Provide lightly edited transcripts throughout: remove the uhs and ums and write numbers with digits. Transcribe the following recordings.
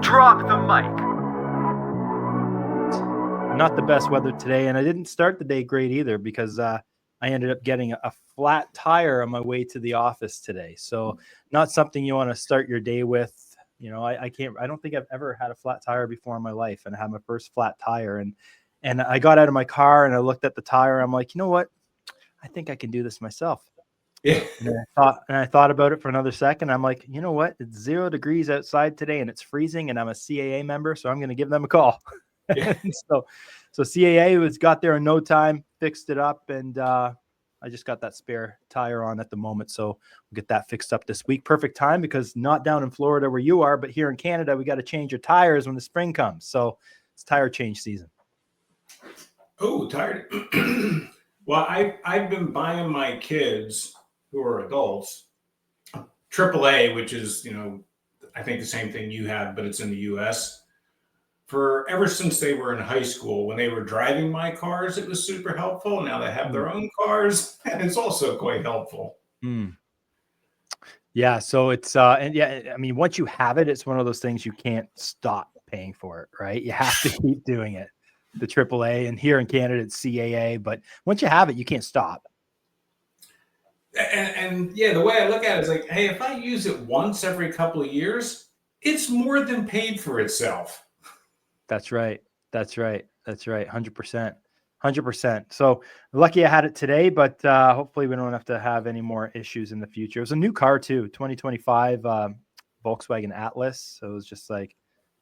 Drop the mic. Not the best weather today, and I didn't start the day great either because I ended up getting a flat tire on my way to the office today. So not something you want to start your day with. You know, I don't think I've ever had a flat tire before in my life, and I had my first flat tire. And I got out of my car and I looked at the tire. I'm like, you know what? I think I can do this myself. Yeah. And I thought about it for another second. I'm like, you know what? It's 0 degrees outside today and it's freezing, and I'm a CAA member, so I'm going to give them a call. Yeah. So CAA got there in no time, fixed it up, and I just got that spare tire on at the moment. So we'll get that fixed up this week. Perfect time, because not down in Florida where you are, but here in Canada, we got to change your tires when the spring comes. So it's tire change season. Oh, tired. Well, I've been buying my kids, who are adults, AAA, which is, I think the same thing you have, but it's in the US. For ever since they were in high school, when they were driving my cars, it was super helpful. Now they have their own cars, and it's also quite helpful. Yeah. So it's, and yeah, I mean, once you have it, it's one of those things you can't stop paying for it, right? You have to keep doing it. The AAA, and here in Canada, it's CAA, but once you have it, you can't stop. And yeah, the way I look at it is like, hey, if I use it once every couple of years, it's more than paid for itself. That's right. 100%. So lucky I had it today, but hopefully we don't have to have any more issues in the future. It was a new car too, 2025 Volkswagen Atlas. So it was just like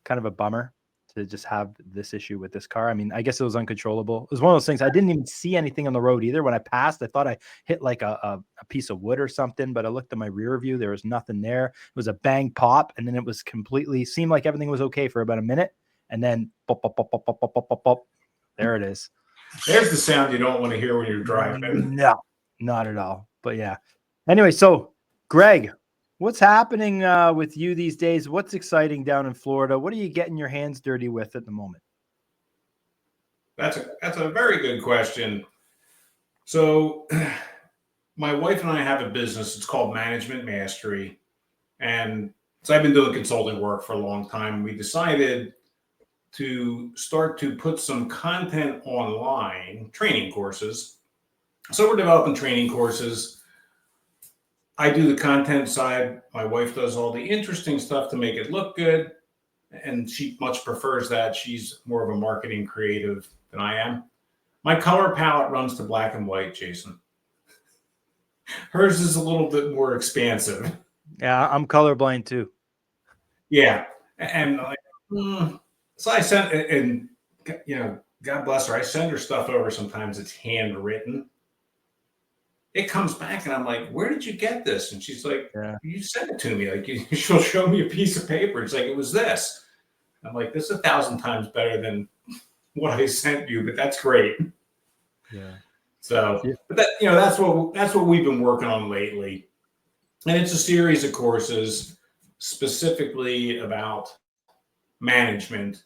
kind of a bummer to just have this issue with this car. I mean, I guess it was uncontrollable. It was one of those things. I didn't even see anything on the road either. When I passed, I thought I hit like a piece of wood or something, but I looked at my rear view. There was nothing there. It was a bang pop. And then it was seemed like everything was okay for about a minute. And then pop, pop, pop, pop, pop, pop, pop, pop, pop. There it is. There's the sound you don't want to hear when you're driving. No, not at all. But yeah. Anyway, so Greg, what's happening with you these days? What's exciting down in Florida? What are you getting your hands dirty with at the moment? That's a very good question. So my wife and I have a business. It's called Management Mastery. And so I've been doing consulting work for a long time. We decided to start to put some content online, training courses. So we're developing training courses. I do the content side. My wife does all the interesting stuff to make it look good. And she much prefers that. She's more of a marketing creative than I am. My color palette runs to black and white, Jason. Hers is a little bit more expansive. Yeah, I'm colorblind too. Yeah. And so I sent, and God bless her, I send her stuff over. Sometimes it's handwritten. It comes back and I'm like, where did you get this? And she's like, You sent it to me. Like, she'll show me a piece of paper. It's like, it was this. I'm like, this is 1,000 times better than what I sent you, but that's great. Yeah. So, but that, that's what we've been working on lately. And it's a series of courses specifically about management,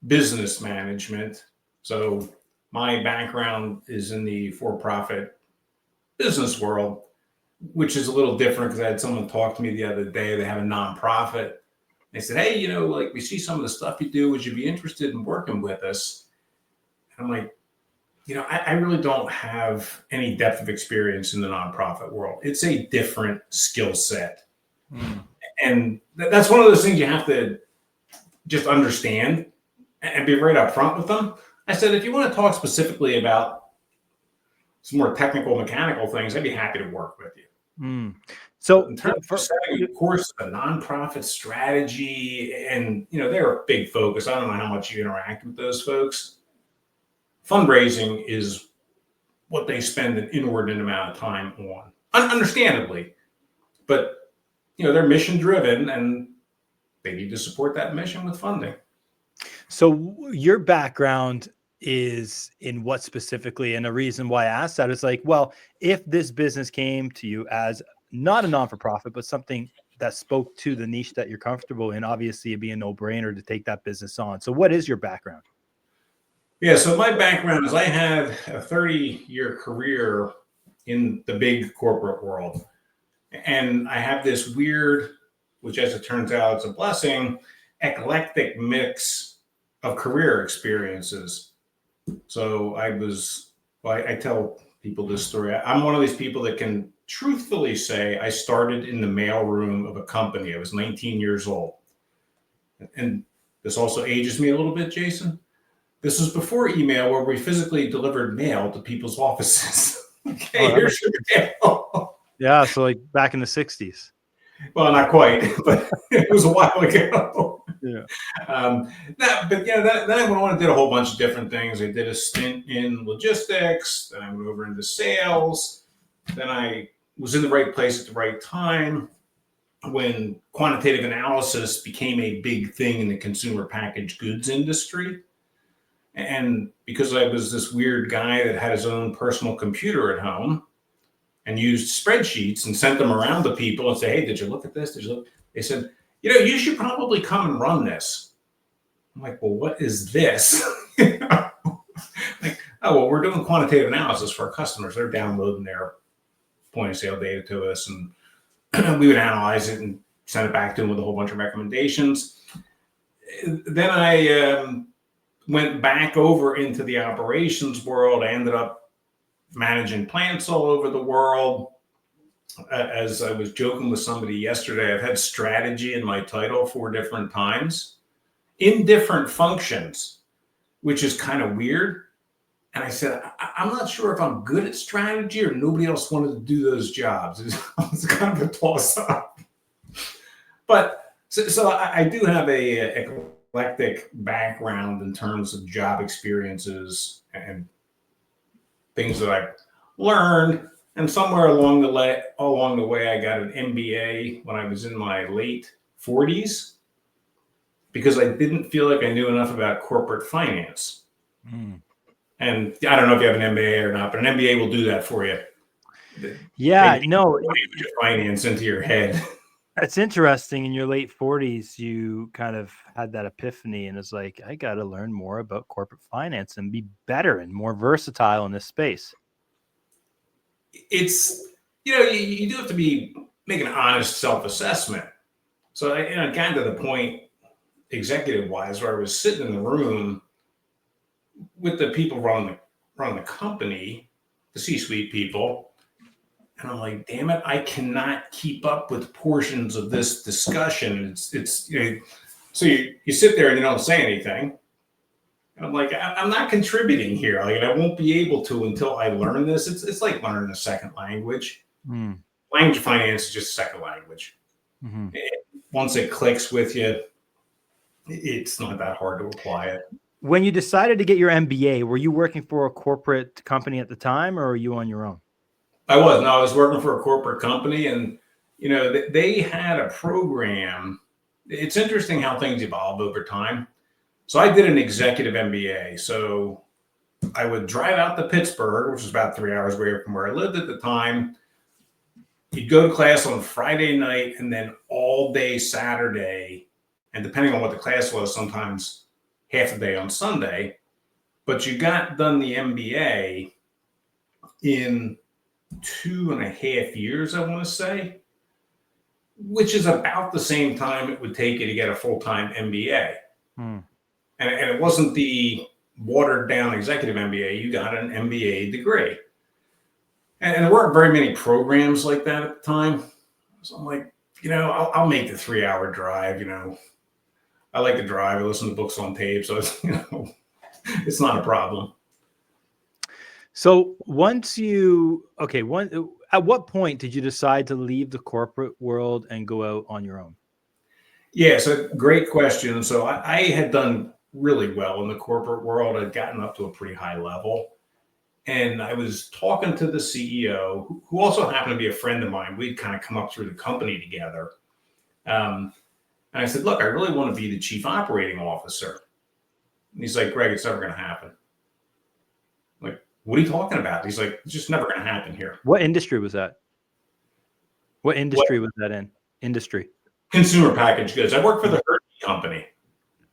business management. So my background is in the for-profit business world, which is a little different because I had someone talk to me the other day. They have a nonprofit. They said, hey, like, we see some of the stuff you do. Would you be interested in working with us? And I'm like, I really don't have any depth of experience in the nonprofit world. It's a different skill set. And that's one of those things you have to just understand and be right up front with them. I said, if you want to talk specifically about some more technical, mechanical things, I'd be happy to work with you. So in terms of setting a course, a nonprofit strategy, and they're a big focus. I don't know how much you interact with those folks. Fundraising is what they spend an inordinate amount of time on, understandably, but they're mission driven and they need to support that mission with funding. So your background is in what specifically? And the reason why I asked that is like, well, if this business came to you as not a non-for-profit, but something that spoke to the niche that you're comfortable in, obviously it'd be a no-brainer to take that business on. So what is your background? Yeah, so my background is I had a 30-year career in the big corporate world. And I have this weird, which as it turns out, it's a blessing, eclectic mix of career experiences. So I tell people this story. I'm one of these people that can truthfully say I started in the mailroom of a company. I was 19 years old. And this also ages me a little bit, Jason. This was before email, where we physically delivered mail to people's offices. Okay, here's your mail. Yeah, so like back in the 60s. Well, not quite, but it was a while ago. Yeah. Then I went on and did a whole bunch of different things. I did a stint in logistics. Then I went over into sales. Then I was in the right place at the right time when quantitative analysis became a big thing in the consumer packaged goods industry. And because I was this weird guy that had his own personal computer at home and used spreadsheets and sent them around to people and say, hey, did you look at this? Did you look? They said, you should probably come and run this. I'm like, well, what is this? Like, oh, well, we're doing quantitative analysis for our customers. They're downloading their point of sale data to us, and we would analyze it and send it back to them with a whole bunch of recommendations. Then I went back over into the operations world. I ended up managing plants all over the world. As I was joking with somebody yesterday, I've had strategy in my title 4 different times in different functions, which is kind of weird. And I said, I'm not sure if I'm good at strategy or nobody else wanted to do those jobs. It's kind of a toss up. But so I do have a eclectic background in terms of job experiences and things that I've learned. And somewhere along the way, I got an MBA when I was in my late 40s because I didn't feel like I knew enough about corporate finance. Mm. And I don't know if you have an MBA or not, but an MBA will do that for you. Finance into your head. It's interesting. In your late 40s, you kind of had that epiphany and it's like, I got to learn more about corporate finance and be better and more versatile in this space. It's, you do have to make an honest self-assessment. So I got to the point, executive-wise, where I was sitting in the room with the people running the company, the C-suite people, and I'm like, damn it, I cannot keep up with portions of this discussion. It's so you sit there and you don't say anything. And I'm like, I'm not contributing here. Like, I won't be able to until I learn this. It's like learning a second language. Mm. Language finance is just a second language. Mm-hmm. Once it clicks with you, it's not that hard to apply it. When you decided to get your MBA, were you working for a corporate company at the time, or were you on your own? I was working for a corporate company, and they had a program. It's interesting how things evolve over time. So I did an executive MBA. So I would drive out to Pittsburgh, which was about 3 hours away from where I lived at the time. You'd go to class on Friday night and then all day Saturday. And depending on what the class was, sometimes half a day on Sunday. But you got done the MBA in 2.5 years, I want to say, which is about the same time it would take you to get a full-time MBA. Hmm. And it wasn't the watered-down executive MBA. You got an MBA degree. And there weren't very many programs like that at the time. So I'm like, I'll make the 3-hour drive. I like to drive. I listen to books on tape. So, it's not a problem. So at what point did you decide to leave the corporate world and go out on your own? Yeah, so great question. So I had done really well in the corporate world. I'd gotten up to a pretty high level. And I was talking to the CEO, who also happened to be a friend of mine. We'd kind of come up through the company together. And I said, look, I really want to be the chief operating officer. And he's like, Greg, it's never going to happen. I'm like, what are you talking about? He's like, it's just never going to happen here. What industry was that? Was that in? Industry. Consumer packaged goods. I worked for the Hershey company.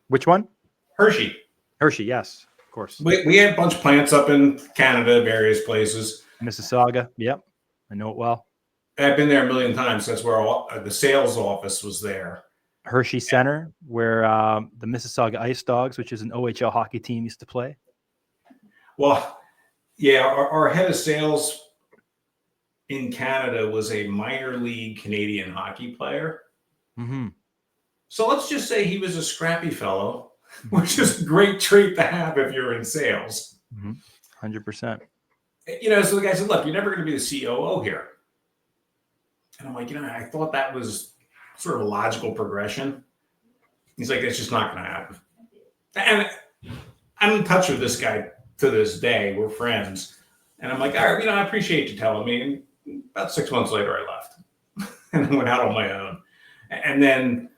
Which one? Hershey. Hershey, yes, of course. We had a bunch of plants up in Canada, various places. Mississauga, yep. I know it well. I've been there a million times. That's where the sales office was there. Hershey Center, where the Mississauga Ice Dogs, which is an OHL hockey team, used to play. Well, yeah, our head of sales in Canada was a minor league Canadian hockey player. Mm-hmm. So let's just say he was a scrappy fellow, which is a great trait to have if you're in sales. 100%. So the guy said, look, you're never going to be the COO here. And I'm like, I thought that was sort of a logical progression. He's like, it's just not going to happen. And I'm in touch with this guy to this day. We're friends. And I'm like, all right, I appreciate you telling me. And about 6 months later, I left and I went out on my own. And then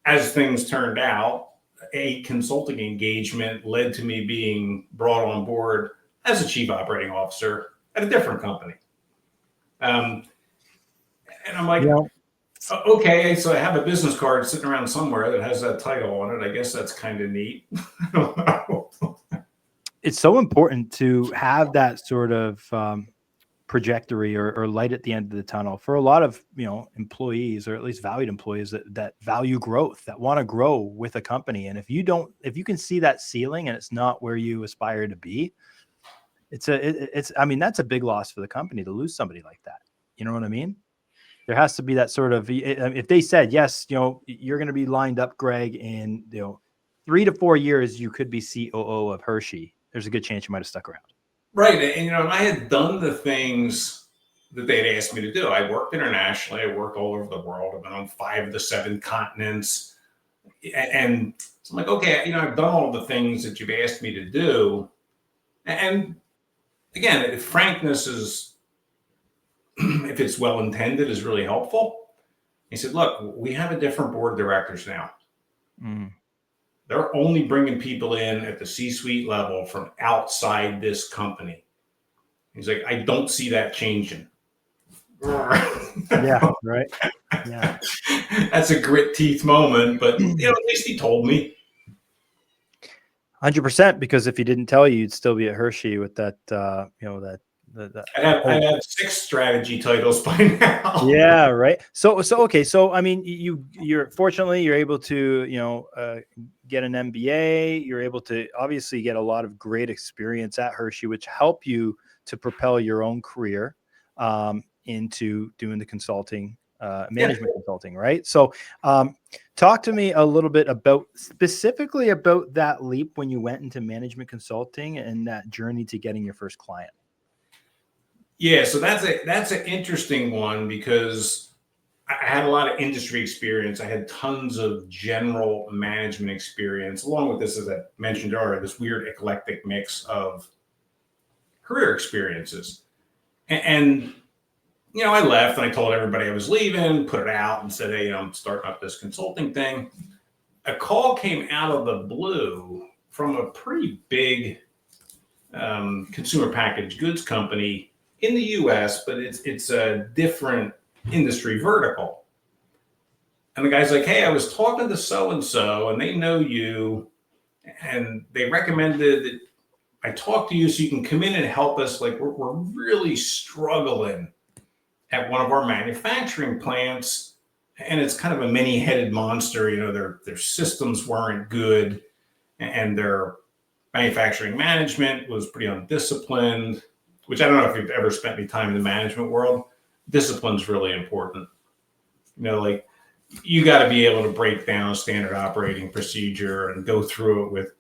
as things turned out, a consulting engagement led to me being brought on board as a chief operating officer at a different company. And I'm like, okay, so I have a business card sitting around somewhere that has that title on it. I guess that's kind of neat. I don't know. It's so important to have that sort of trajectory or light at the end of the tunnel for a lot of employees, or at least valued employees that value growth, that want to grow with a company. And if you can see that ceiling and it's not where you aspire to be, that's a big loss for the company to lose somebody like that. You know what I mean? There has to be that sort of, if they said, yes, you're going to be lined up, Greg, in 3 to 4 years, you could be COO of Hershey. There's a good chance you might have stuck around. Right. And, I had done the things that they'd asked me to do. I worked internationally. I worked all over the world. I've been on 5 of the 7 continents. And so I'm like, okay, I've done all the things that you've asked me to do. And again, frankness is, if it's well-intended, is really helpful. He said, look, we have a different board of directors now. They're only bringing people in at the C-suite level from outside this company. He's like, I don't see that changing. Yeah, right. Yeah. That's a grit teeth moment, but at least he told me. 100%, because if he didn't tell you, you'd still be at Hershey with that, I'd have 6 strategy titles by now. Yeah, right. So okay. So I mean, you're fortunately you're able to get an MBA. You're able to obviously get a lot of great experience at Hershey, which help you to propel your own career into doing the consulting, management consulting, right? So talk to me a little bit specifically about that leap when you went into management consulting and that journey to getting your first client. Yeah, so that's an interesting one, because I had a lot of industry experience. I had tons of general management experience, along with this, as I mentioned earlier, this weird eclectic mix of career experiences. And I left and I told everybody I was leaving, put it out and said, hey, I'm starting up this consulting thing. A call came out of the blue from a pretty big consumer packaged goods company in the US, but it's a different industry vertical. And the guy's like, hey, I was talking to so-and-so and they know you, and they recommended that I talk to you so you can come in and help us. Like, we're really struggling at one of our manufacturing plants, and it's kind of a many-headed monster. Their systems weren't good, and their manufacturing management was pretty undisciplined, which I don't know if you've ever spent any time in the management world. Discipline's really important. Like, you got to be able to break down standard operating procedure and go through it with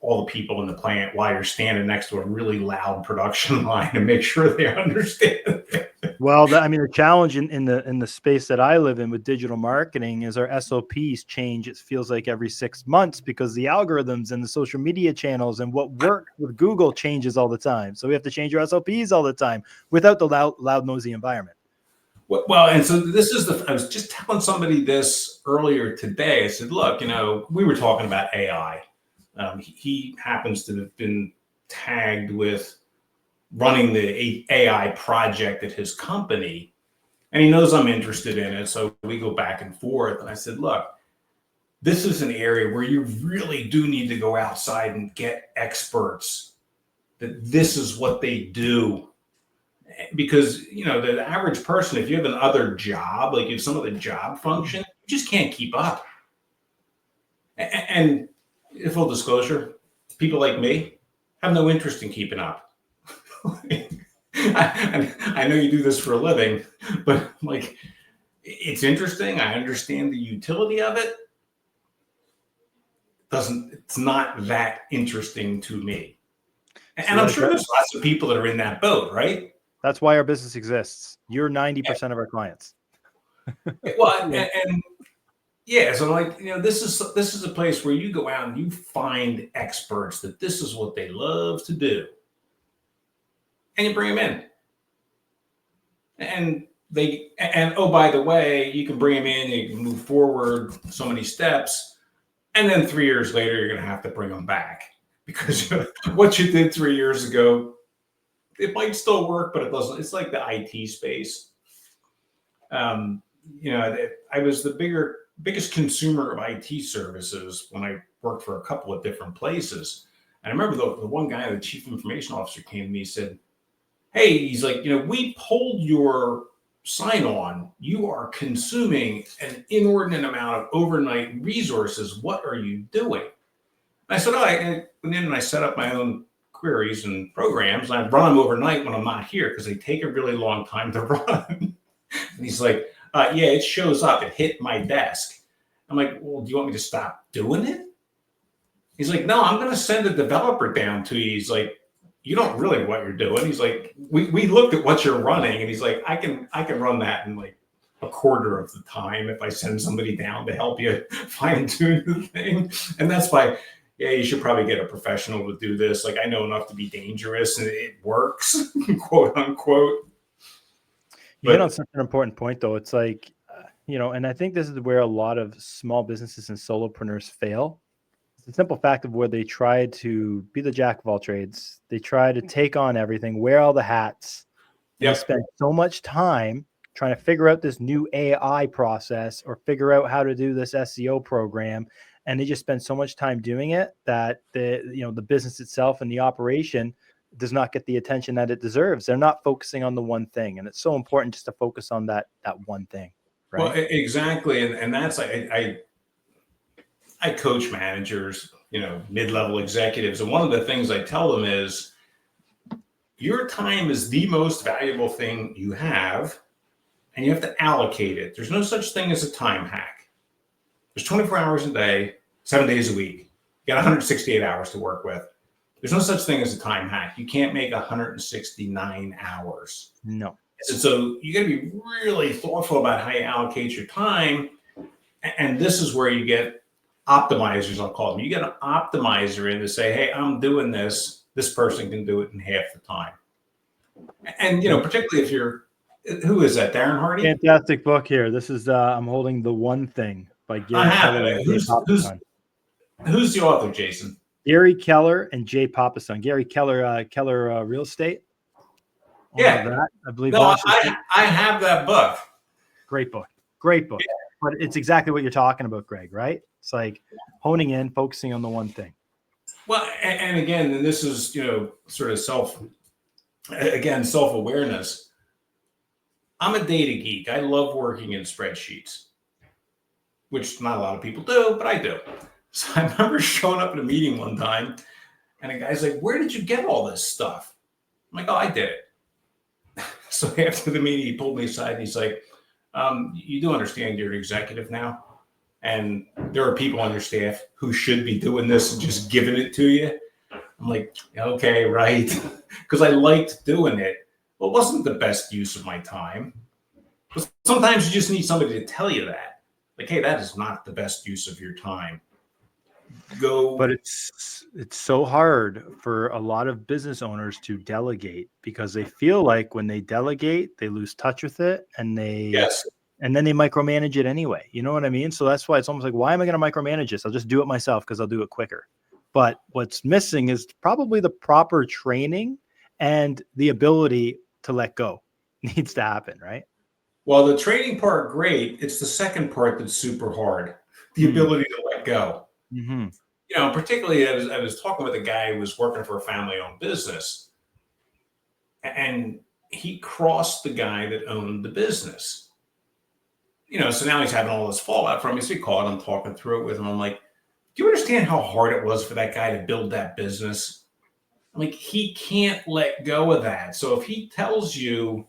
all the people in the plant while you're standing next to a really loud production line to make sure they understand it. Well, the challenge in the space that I live in with digital marketing is our SOPs change. It feels like every 6 months, because the algorithms and the social media channels and what works with Google changes all the time. So we have to change our SOPs all the time without the loud, noisy environment. Well, and so this is I was just telling somebody this earlier today. I said, look, we were talking about AI. He happens to have been tagged with running the AI project at his company, and he knows I'm interested in it. So we go back and forth. And I said, look, this is an area where you really do need to go outside and get experts that this is what they do. Because, the average person, if you have another job, like you have some other job function, you just can't keep up. And full disclosure, people like me have no interest in keeping up. I know you do this for a living, but like, it's interesting. I understand the utility of it. It's not that interesting to me. And I'm sure there's lots of people that are in that boat, right? That's why our business exists. You're 90% of our clients. Well, and yeah, so like, this is a place where you go out and you find experts that this is what they love to do, and you bring them in. And oh, by the way, you can bring them in, you can move forward so many steps, and then 3 years later, you're going to have to bring them back because what you did 3 years ago, it might still work, but it doesn't. It's like the IT space. I was the biggest consumer of IT services when I worked for a couple of different places. And I remember the one guy, the chief information officer, came to me and said, hey, he's like, we pulled your sign on. You are consuming an inordinate amount of overnight resources. What are you doing? And I said, I went in and I set up my own queries and programs. And I run them overnight when I'm not here because they take a really long time to run. And he's like, yeah, it shows up. It hit my desk. I'm like, well, do you want me to stop doing it? He's like, no, I'm going to send a developer down to you. He's like, you don't really what you're doing. He's like, we looked at what you're running, and he's like, I can run that in like a quarter of the time if I send somebody down to help you fine tune the thing. And that's why, yeah, you should probably get a professional to do this. Like, I know enough to be dangerous, and it works, quote unquote. You hit on such an important point, though. It's like, and I think this is where a lot of small businesses and solopreneurs fail. It's the simple fact of where they try to be the jack of all trades. They try to take on everything, wear all the hats. They spend so much time trying to figure out this new AI process or figure out how to do this SEO program. And they just spend so much time doing it that the business itself and the operation does not get the attention that it deserves. They're not focusing on the one thing. And it's so important just to focus on that one thing. Right? Well, exactly. And that's, I coach managers, mid-level executives. And one of the things I tell them is your time is the most valuable thing you have, and you have to allocate it. There's no such thing as a time hack. There's 24 hours a day, 7 days a week. You got 168 hours to work with. There's no such thing as a time hack. You can't make 169 hours. No. So you got to be really thoughtful about how you allocate your time. And this is where you get optimizers, I'll call them. You get an optimizer in to say, hey, I'm doing this. This person can do it in half the time. And, particularly if you're, who is that? Darren Hardy? Fantastic book here. This is, I'm holding The One Thing by Gary Keller. Who's the author, Jason? Gary Keller and Jay Papasan. Gary Keller, Keller Real Estate. Yeah. That, I believe. No, I have that book. Great book. Yeah. But it's exactly what you're talking about, Greg, right? It's like honing in, focusing on the one thing. Well, and again, this is, sort of self-awareness. I'm a data geek. I love working in spreadsheets, which not a lot of people do, but I do. So I remember showing up at a meeting one time, and a guy's like, where did you get all this stuff? I'm like, oh, I did it. So after the meeting, he pulled me aside and he's like, you do understand you're an executive now, and there are people on your staff who should be doing this and just giving it to you. I'm like, okay, right. Because I liked doing it. Well, it wasn't the best use of my time. But sometimes you just need somebody to tell you that. Like, hey, that is not the best use of your time. But it's so hard for a lot of business owners to delegate because they feel like when they delegate, they lose touch with it and and then they micromanage it anyway. You know what I mean? So that's why it's almost like, why am I going to micromanage this? I'll just do it myself because I'll do it quicker. But what's missing is probably the proper training and the ability to let go needs to happen, right? Well, the training part, great. It's the second part that's super hard. The ability to let go. Mm-hmm. Particularly I was talking with a guy who was working for a family-owned business, and he crossed the guy that owned the business. So now he's having all this fallout from me. So he called, I'm talking through it with him. I'm like, Do you understand how hard it was for that guy to build that business? Like, he can't let go of that. So if he tells you,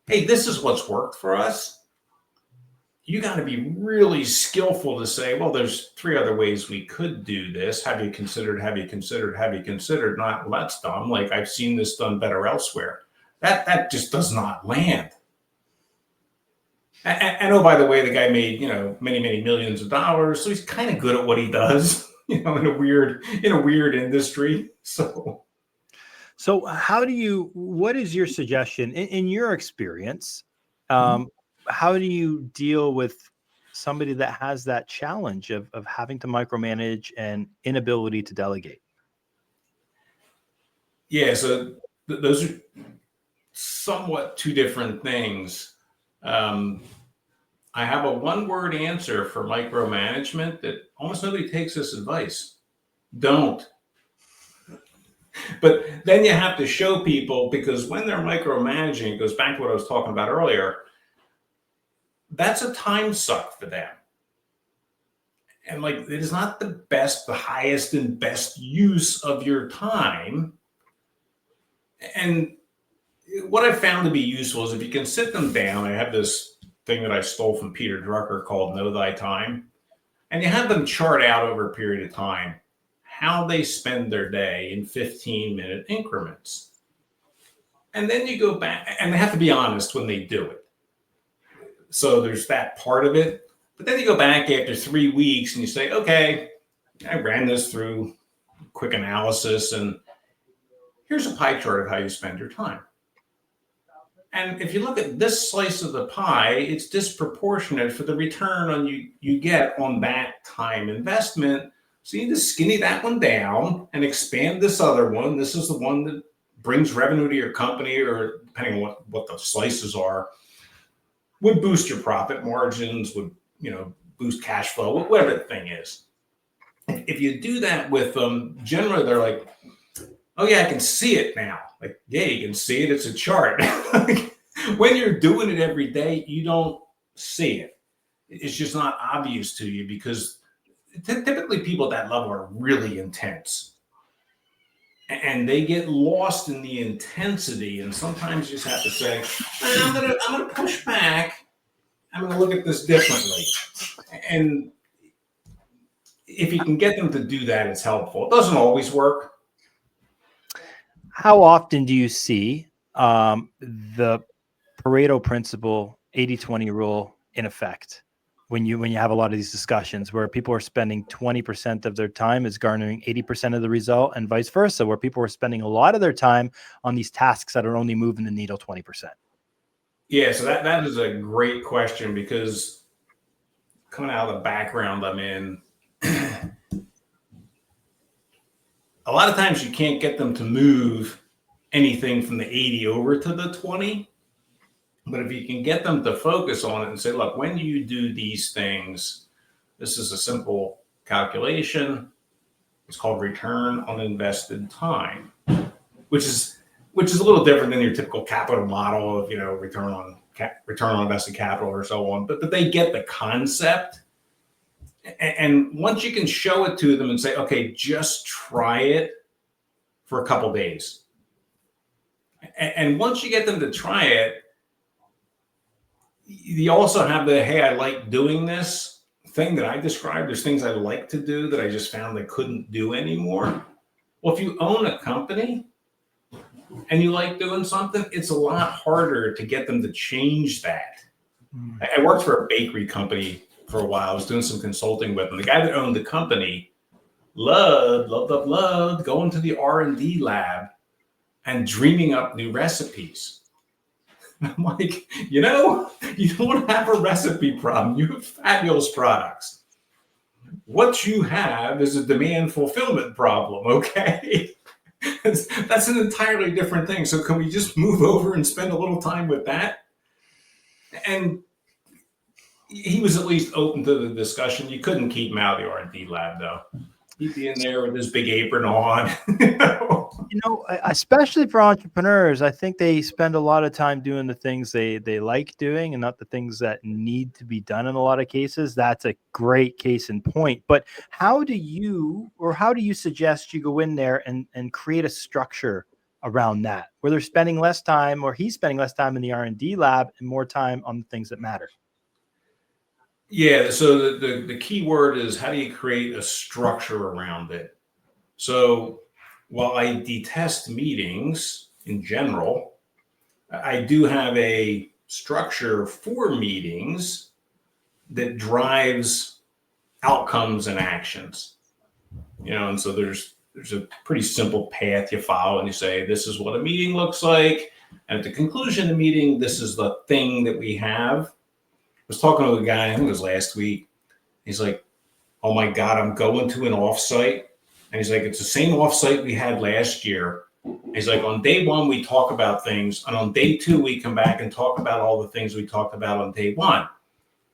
hey, this is what's worked for us, you got to be really skillful to say, well, there's 3 other ways we could do this. Have you considered, have you considered, have you considered? Not, well, that's dumb. Like, I've seen this done better elsewhere. That just does not land. And oh, by the way, the guy made, many, many millions of dollars. So he's kind of good at what he does, in a weird industry. So what is your suggestion in your experience? How do you deal with somebody that has that challenge of having to micromanage and inability to delegate? Yeah, so those are somewhat 2 different things. I have a 1-word answer for micromanagement that almost nobody takes this advice. Don't. But then you have to show people, because when they're micromanaging, it goes back to what I was talking about earlier, that's a time suck for them. And like, it is not the highest and best use of your time. And what I found to be useful is if you can sit them down. I have this thing that I stole from Peter Drucker called Know Thy Time. And you have them chart out over a period of time how they spend their day in 15-minute increments. And then you go back, and they have to be honest when they do it. So there's that part of it. But then you go back after 3 weeks and you say, okay, I ran this through quick analysis, and here's a pie chart of how you spend your time. And if you look at this slice of the pie, it's disproportionate for the return on you get on that time investment. So you need to skinny that one down and expand this other one. This is the one that brings revenue to your company, or depending on what the slices are, would boost your profit margins, would boost cash flow, whatever the thing is. If you do that with them, generally they're like, oh yeah, I can see it now. Like, yeah, you can see it. It's a chart. When you're doing it every day, you don't see it. It's just not obvious to you, because typically people at that level are really intense. And they get lost in the intensity. And sometimes you just have to say, I'm gonna push back. I'm gonna look at this differently. And if you can get them to do that, it's helpful. It doesn't always work. How often do you see the Pareto principle, 80-20 rule in effect when you have a lot of these discussions where people are spending 20% of their time is garnering 80% of the result, and vice versa, where people are spending a lot of their time on these tasks that are only moving the needle 20%? Yeah, so that is a great question, because coming out of the background I'm in, a lot of times you can't get them to move anything from the 80 over to the 20. But if you can get them to focus on it and say, look, when you do these things, this is a simple calculation. It's called return on invested time, which is a little different than your typical capital model of, return on invested capital or so on. But they get the concept. And once you can show it to them and say, okay, just try it for a couple days. And once you get them to try it, you also have the, hey, I like doing this thing that I described. There's things I like to do that I just found I couldn't do anymore. Well, if you own a company and you like doing something, it's a lot harder to get them to change that. I worked for a bakery company for a while. I was doing some consulting with them. The guy that owned the company loved going to the R&D lab and dreaming up new recipes. I'm like, you don't have a recipe problem. You have fabulous products. What you have is a demand fulfillment problem, okay? That's an entirely different thing. So can we just move over and spend a little time with that? And he was at least open to the discussion. You couldn't keep him out of the R&D lab, though. He'd be in there with his big apron on. Especially for entrepreneurs, I think they spend a lot of time doing the things they like doing and not the things that need to be done in a lot of cases. That's a great case in point. But how do you suggest you go in there and create a structure around that, where they're spending less time, or he's spending less time in the R&D lab and more time on the things that matter? Yeah. So the key word is, how do you create a structure around it? So while I detest meetings in general, I do have a structure for meetings that drives outcomes and actions. And so there's a pretty simple path you follow, and you say, this is what a meeting looks like. And at the conclusion of the meeting, this is the thing that we have. I was talking to a guy, I think it was last week. He's like, oh my God, I'm going to an offsite. And he's like, it's the same offsite we had last year. He's like, on day one, we talk about things. And on day two, we come back and talk about all the things we talked about on day one. I'm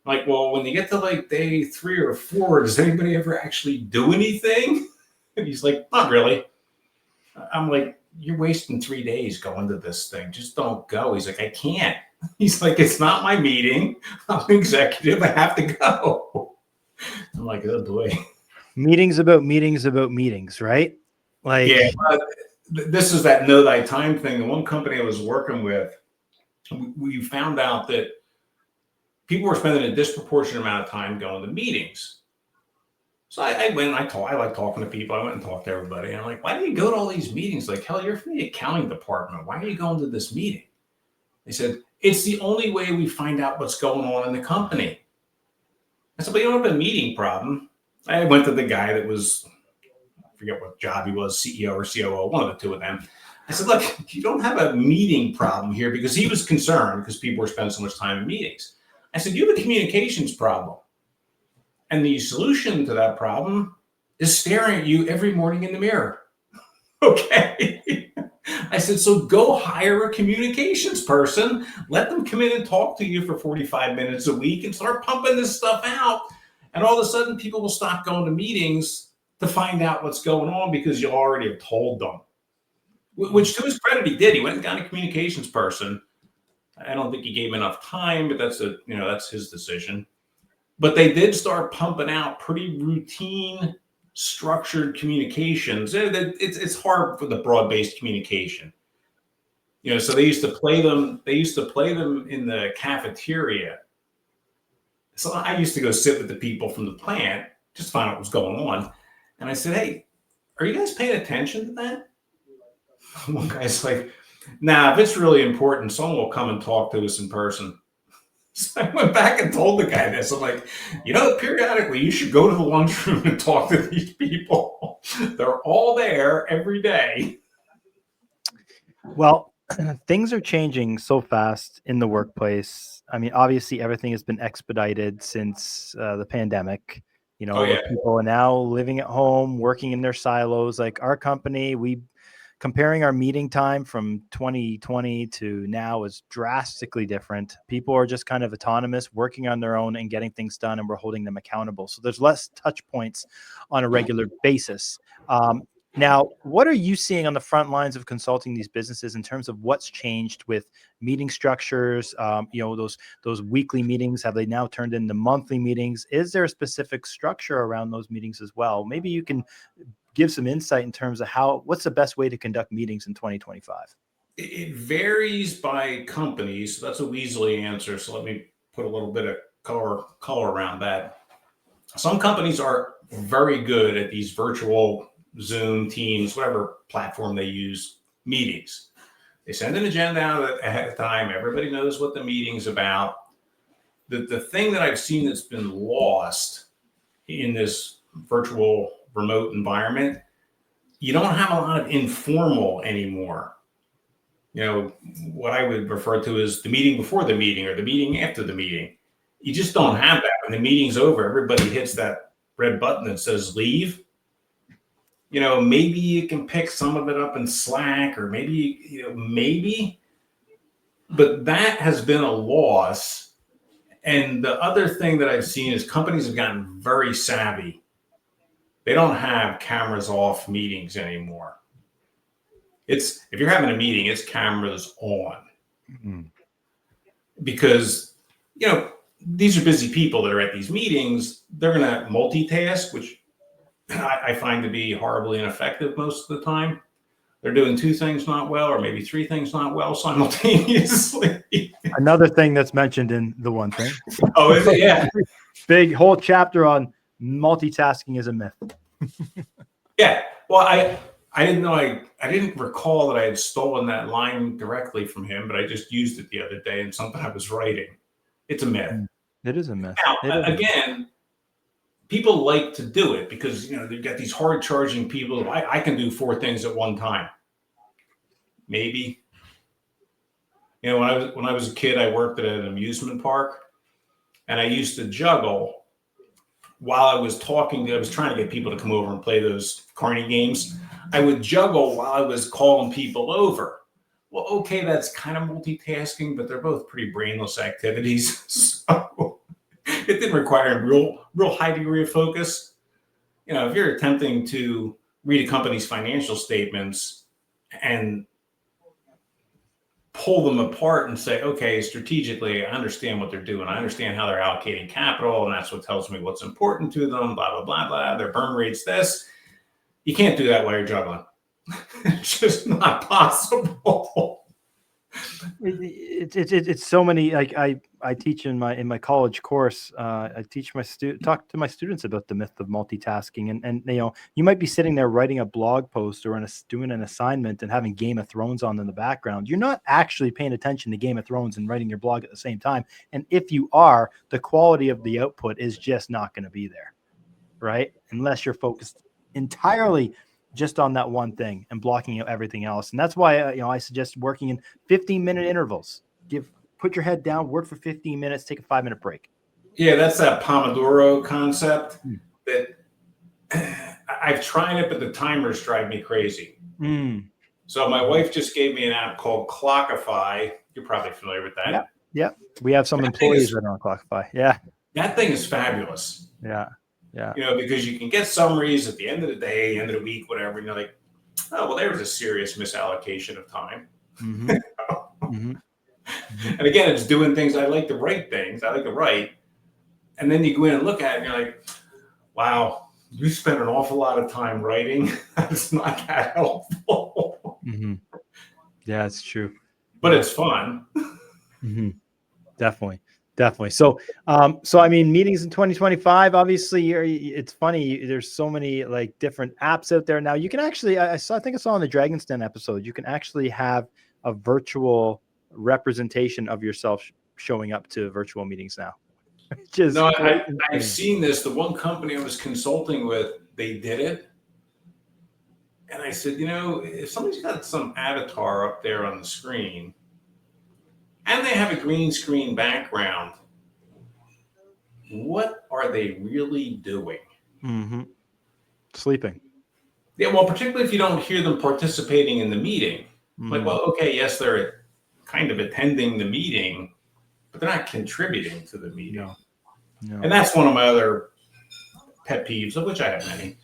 like, well, when you get to like day 3 or 4, does anybody ever actually do anything? And he's like, not really. I'm like, you're wasting 3 days going to this thing. Just don't go. He's like, I can't. He's like, it's not my meeting. I'm an executive. I have to go. I'm like, oh boy. Meetings about meetings, right? Like, yeah, this is that know thy time thing. The one company I was working with, we found out that people were spending a disproportionate amount of time going to meetings. So I went and I like talking to people. I went and talked to everybody. And I'm like, why do you go to all these meetings? Like, hell, you're from the accounting department. Why are you going to this meeting? They said, it's the only way we find out what's going on in the company. I said, but you don't have a meeting problem. I went to the guy that was, I forget what job he was, CEO or COO, one of the two of them. I said, look, you don't have a meeting problem here, because he was concerned because people were spending so much time in meetings. I said, you have a communications problem. And the solution to that problem is staring at you every morning in the mirror. Okay. I said, so go hire a communications person, let them come in and talk to you for 45 minutes a week and start pumping this stuff out. And all of a sudden, people will stop going to meetings to find out what's going on, because you already have told them. Which, to his credit, he did. He went and got a communications person. I don't think he gave him enough time, but that's his decision. But they did start pumping out pretty routine, structured communications. It's hard for the broad-based communication. So they used to play them. They used to play them in the cafeteria. So I used to go sit with the people from the plant, just find out what's going on. And I said, hey, are you guys paying attention to that? One guy's like, nah, if it's really important, someone will come and talk to us in person. So I went back and told the guy this. I'm like, periodically you should go to the lunchroom and talk to these people. They're all there every day. Well, things are changing so fast in the workplace. I mean, obviously everything has been expedited since the pandemic. People are now living at home, working in their silos. Like our company, comparing our meeting time from 2020 to now is drastically different. People are just kind of autonomous, working on their own and getting things done, and we're holding them accountable. So there's less touch points on a regular basis. Now, what are you seeing on the front lines of consulting these businesses in terms of what's changed with meeting structures? Those weekly meetings, have they now turned into monthly meetings? Is there a specific structure around those meetings as well? Maybe you can give some insight in terms of what's the best way to conduct meetings in 2025? It varies by company. So that's a Weasley answer. So let me put a little bit of color around that. Some companies are very good at these virtual Zoom, Teams, whatever platform they use, meetings. They send an agenda out ahead of time. Everybody knows what the meeting's about. The thing that I've seen that's been lost in this virtual remote environment, you don't have a lot of informal anymore. What I would refer to as the meeting before the meeting or the meeting after the meeting. You just don't have that. When the meeting's over, everybody hits that red button that says leave. Maybe you can pick some of it up in Slack, or maybe, but that has been a loss. And the other thing that I've seen is companies have gotten very savvy They don't have cameras off meetings anymore. If you're having a meeting, it's cameras on. Mm-hmm. Because, these are busy people that are at these meetings. They're going to multitask, which I find to be horribly ineffective most of the time. They're doing two things not well, or maybe three things not well simultaneously. Another thing that's mentioned in the one thing. Oh, is it? Yeah. Big whole chapter on multitasking is a myth. Yeah. Well, I didn't know I didn't recall that I had stolen that line directly from him, but I just used it the other day in something I was writing. It's a myth. It is a myth. Now, again, people like to do it because they've got these hard charging people. I can do 4 things at one time. Maybe. When I was a kid, I worked at an amusement park, and I used to juggle while I was talking. I was trying to get people to come over and play those carny games. I would juggle while I was calling people over. Well, okay, that's kind of multitasking, but they're both pretty brainless activities. So it didn't require a real high degree of focus. If you're attempting to read a company's financial statements and pull them apart and say, okay, strategically, I understand what they're doing. I understand how they're allocating capital, and that's what tells me what's important to them, blah, blah, blah, blah. Their burn rate's this. You can't do that while you're juggling. It's just not possible. It's so many. Like I teach in my college course. I teach talk to my students about the myth of multitasking, and you might be sitting there writing a blog post or doing an assignment and having Game of Thrones on in the background. You're not actually paying attention to Game of Thrones and writing your blog at the same time. And if you are, the quality of the output is just not going to be there, right? Unless you're focused entirely just on that one thing and blocking out everything else. And that's why I suggest working in 15-minute intervals. Put your head down, work for 15 minutes, take a 5-minute break. Yeah, that's that Pomodoro concept that I've tried it, but the timers drive me crazy. So my wife just gave me an app called Clockify. You're probably familiar with that. Yeah. We have some employees that are on Clockify. Yeah. That thing is fabulous. Yeah. Yeah. Because you can get summaries at the end of the day, end of the week, whatever. And you're like, oh, well, there was a serious misallocation of time. Mm-hmm. Mm-hmm. And again, it's doing things. I like to write things. I like to write. And then you go in and look at it and you're like, wow, you spent an awful lot of time writing. That's not that helpful. Mm-hmm. Yeah, it's true. But it's fun. Mm-hmm. Definitely. So I mean, meetings in 2025, obviously it's funny. There's so many like different apps out there now. You can actually, I think I saw on the Dragon's Den episode, you can actually have a virtual representation of yourself showing up to virtual meetings now. I've seen this. The one company I was consulting with, they did it. And I said, if somebody's got some avatar up there on the screen, and they have a green screen background, what are they really doing? Mm-hmm. Sleeping. Yeah, well, particularly if you don't hear them participating in the meeting. Mm-hmm. Like, well, okay, yes, they're kind of attending the meeting, but they're not contributing to the meeting. No. And that's one of my other pet peeves, of which I have many,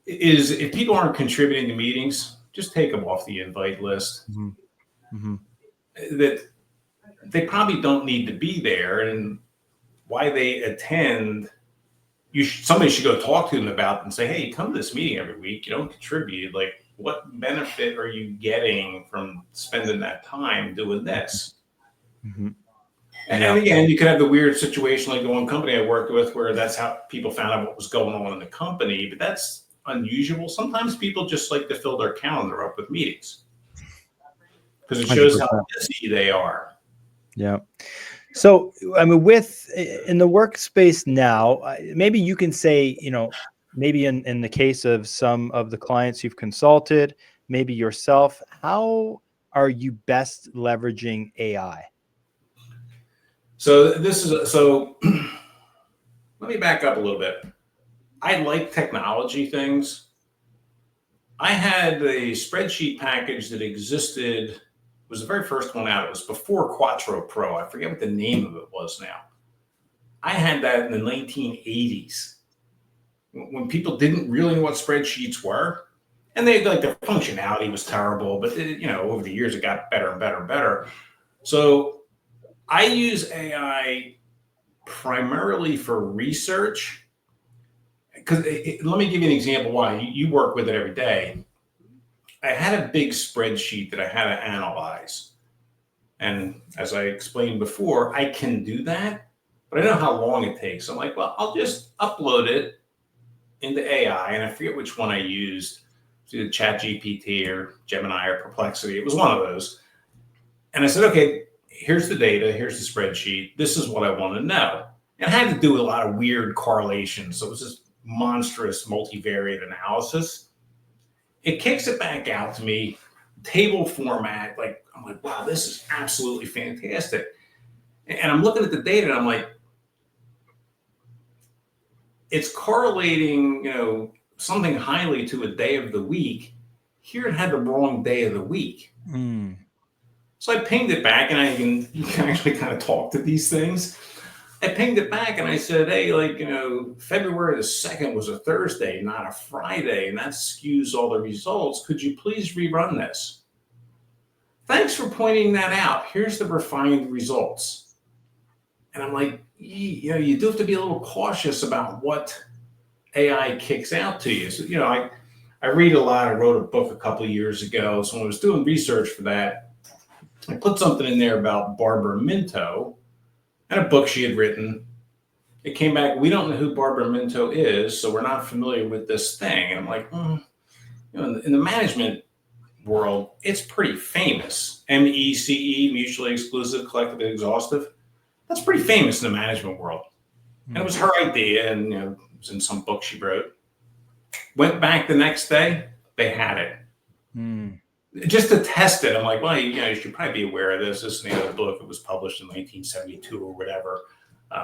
is if people aren't contributing to meetings, just take them off the invite list. Mm-hmm. Mm-hmm. That they probably don't need to be there, and why they attend, somebody should go talk to them about and say, hey, you come to this meeting every week, you don't contribute. Like, what benefit are you getting from spending that time doing this? Mm-hmm. And again, you could have the weird situation like the one company I worked with where that's how people found out what was going on in the company, but that's unusual. Sometimes people just like to fill their calendar up with meetings because it shows 100%. How busy they are. Yeah. So, I mean, in the workspace now, maybe you can say, maybe in the case of some of the clients you've consulted, maybe yourself, how are you best leveraging AI? So let me back up a little bit. I like technology things. I had a spreadsheet package that existed. It was the very first one out. It was before Quattro Pro. I forget what the name of it was now. I had that in the 1980s. when people didn't really know what spreadsheets were, and they like the functionality was terrible, but over the years it got better and better and better. So I use AI primarily for research, because let me give you an example why. You work with it every day. I had a big spreadsheet that I had to analyze. And as I explained before, I can do that, but I know how long it takes. I'm like, well, I'll just upload it into AI, and I forget which one I used, either ChatGPT or Gemini or Perplexity. It was one of those. And I said, okay, here's the data, here's the spreadsheet. This is what I want to know. And I had to do a lot of weird correlations. So it was this monstrous multivariate analysis. It kicks it back out to me, table format. Like, I'm like, wow, this is absolutely fantastic. And I'm looking at the data and I'm like, it's correlating, something highly to a day of the week. Here it had the wrong day of the week. Mm. So I pinged it back, and you can actually kind of talk to these things. I pinged it back and I said, hey, February the 2nd was a Thursday, not a Friday, and that skews all the results. Could you please rerun this? Thanks for pointing that out. Here's the refined results. And I'm like, you do have to be a little cautious about what AI kicks out to you. So, I read a lot. I wrote a book a couple of years ago. So when I was doing research for that, I put something in there about Barbara Minto and a book she had written. It came back, we don't know who Barbara Minto is, so we're not familiar with this thing. And I'm like, in the management world, it's pretty famous. MECE, mutually exclusive, collectively exhaustive. That's pretty famous in the management world. And it was her idea, and it was in some book she wrote. Went back the next day, they had it. Just to test it, I'm like, well, you should probably be aware of this. This is the other book. It was published in 1972 or whatever.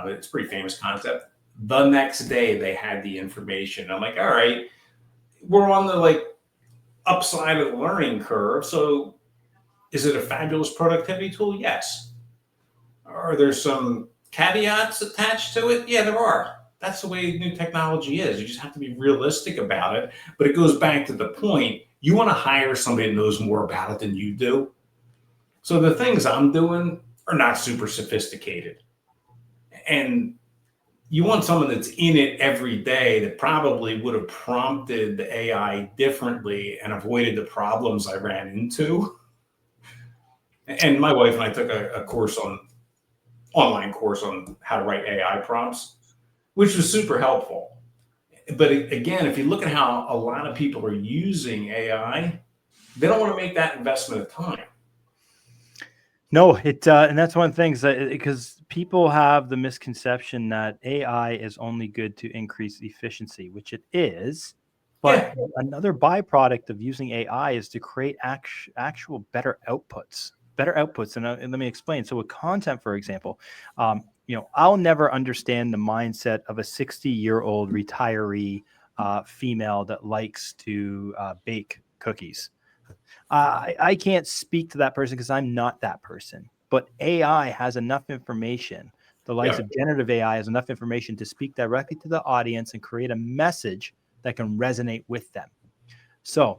It's a pretty famous concept. The next day, they had the information. I'm like, all right, we're on the upside of the learning curve. So is it a fabulous productivity tool? Yes. Are there some caveats attached to it? Yeah, there are. That's the way new technology is. You just have to be realistic about it. But it goes back to the point, you want to hire somebody that knows more about it than you do. So the things I'm doing are not super sophisticated. And you want someone that's in it every day that probably would have prompted the AI differently and avoided the problems I ran into. And my wife and I took a online course on how to write AI prompts, which was super helpful. But again, if you look at how a lot of people are using AI, they don't want to make that investment of time. No, and that's one thing, because people have the misconception that AI is only good to increase efficiency, which it is. But another byproduct of using AI is to create actual better outputs. And let me explain. So with content, for example, I'll never understand the mindset of a 60-year-old retiree female that likes to bake cookies. I can't speak to that person because I'm not that person. But AI has enough information. The likes of generative AI has enough information to speak directly to the audience and create a message that can resonate with them. So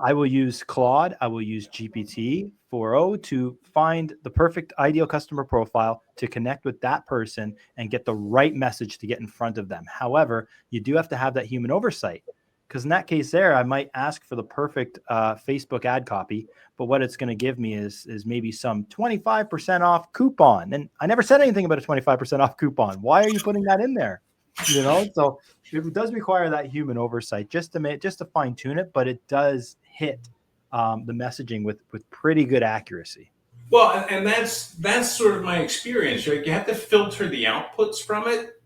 I will use Claude. I will use GPT 4.0 to find the perfect ideal customer profile to connect with that person and get the right message to get in front of them. However, you do have to have that human oversight, because in that case there, I might ask for the perfect Facebook ad copy, but what it's going to give me is maybe some 25% off coupon. And I never said anything about a 25% off coupon. Why are you putting that in there? So it does require that human oversight just to fine tune it, but it does hit the messaging with pretty good accuracy. Well, and that's sort of my experience. Right? You have to filter the outputs from it.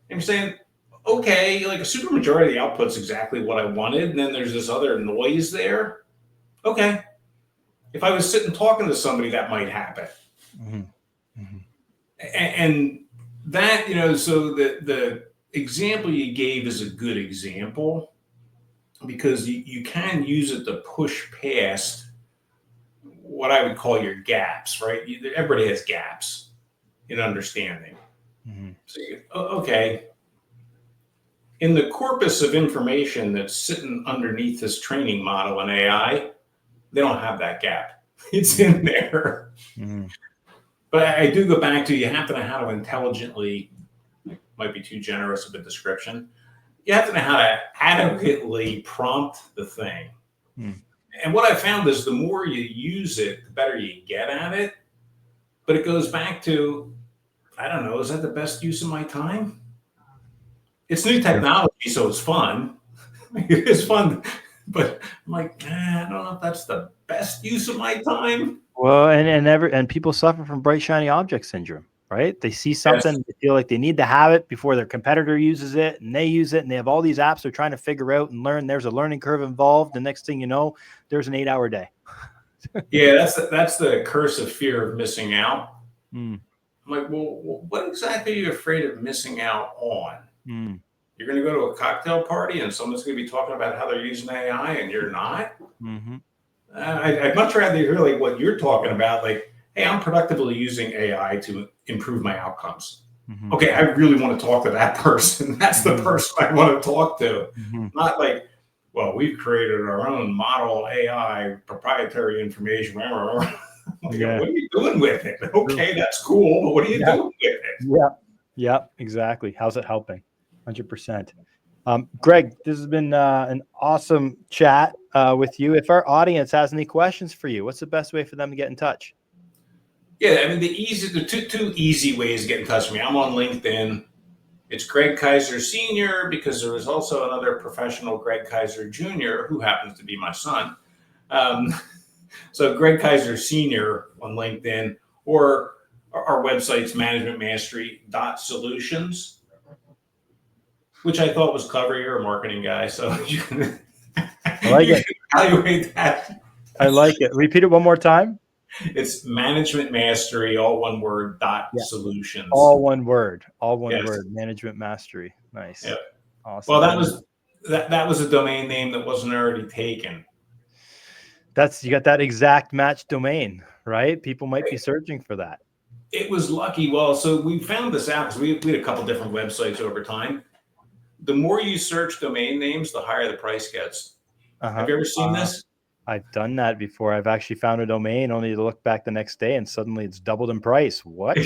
And you're saying, okay, a super majority of the output's exactly what I wanted, and then there's this other noise there. Okay. If I was sitting talking to somebody, that might happen. Mm-hmm. Mm-hmm. And that, so the example you gave is a good example, because you can use it to push past what I would call your gaps, right? Everybody has gaps in understanding. Mm-hmm. So okay, in the corpus of information that's sitting underneath this training model in AI, they don't have that gap. It's in there. Mm. But I do go back to, you have to know how to intelligently, might be too generous of a description, you have to know how to adequately prompt the thing. Mm. And what I found is the more you use it, the better you get at it. But it goes back to, I don't know, is that the best use of my time? It's new technology, so it's fun. It is fun, but I'm like, I don't know if that's the best use of my time. Well, and people suffer from bright shiny object syndrome, right? They see something, yes. They feel like they need to have it before their competitor uses it, and they use it, and they have all these apps they're trying to figure out and learn. There's a learning curve involved. The next thing you know, there's an 8-hour day. Yeah, that's the curse of fear of missing out. Mm. I'm like, well, what exactly are you afraid of missing out on? Mm. You're going to go to a cocktail party and someone's going to be talking about how they're using AI and you're not? Mm-hmm. I'd much rather hear like what you're talking about, like, hey, I'm productively using AI to improve my outcomes. Mm-hmm. Okay, I really want to talk to that person. That's the person I want to talk to. Mm-hmm. Not like, well, we've created our own model AI, proprietary information. Yeah. What are you doing with it? Okay, that's cool, but what are you doing with it? Yeah, exactly. How's it helping? 100%. Greg, this has been an awesome chat with you. If our audience has any questions for you, what's the best way for them to get in touch? Yeah, I mean, the two easy ways to get in touch with me. I'm on LinkedIn. It's Greg Kaiser Sr. because there was also another professional, Greg Kaiser Jr., who happens to be my son. So Greg Kaiser Sr. on LinkedIn, or our website's managementmastery.solutions, which I thought was clever. You're a marketing guy, so you can evaluate that. I like it. Repeat it one more time. It's Management Mastery, all one word, .solutions. All one word. Management Mastery. Nice. Yep. Awesome. Well, that was a domain name that wasn't already taken. You got that exact match domain, right? People might be searching for that. It was lucky. Well, so we found this out because we had a couple different websites over time. The more you search domain names, the higher the price gets. Have you ever seen this? I've done that before. I've actually found a domain only to look back the next day and suddenly it's doubled in price. What?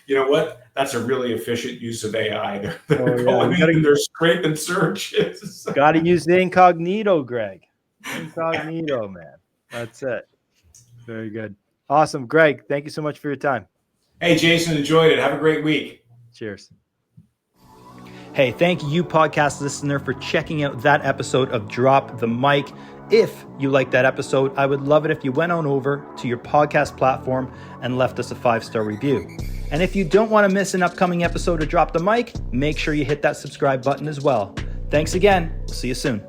You know what? That's a really efficient use of AI. They're going in, they're scraping searches. Got to use the incognito, Greg. Incognito, man. That's it. Very good. Awesome. Greg, thank you so much for your time. Hey, Jason, enjoyed it. Have a great week. Cheers. Hey, thank you, podcast listener, for checking out that episode of Drop the Mic. If you liked that episode, I would love it if you went on over to your podcast platform and left us a 5-star review. And if you don't want to miss an upcoming episode of Drop the Mic, make sure you hit that subscribe button as well. Thanks again. We'll see you soon.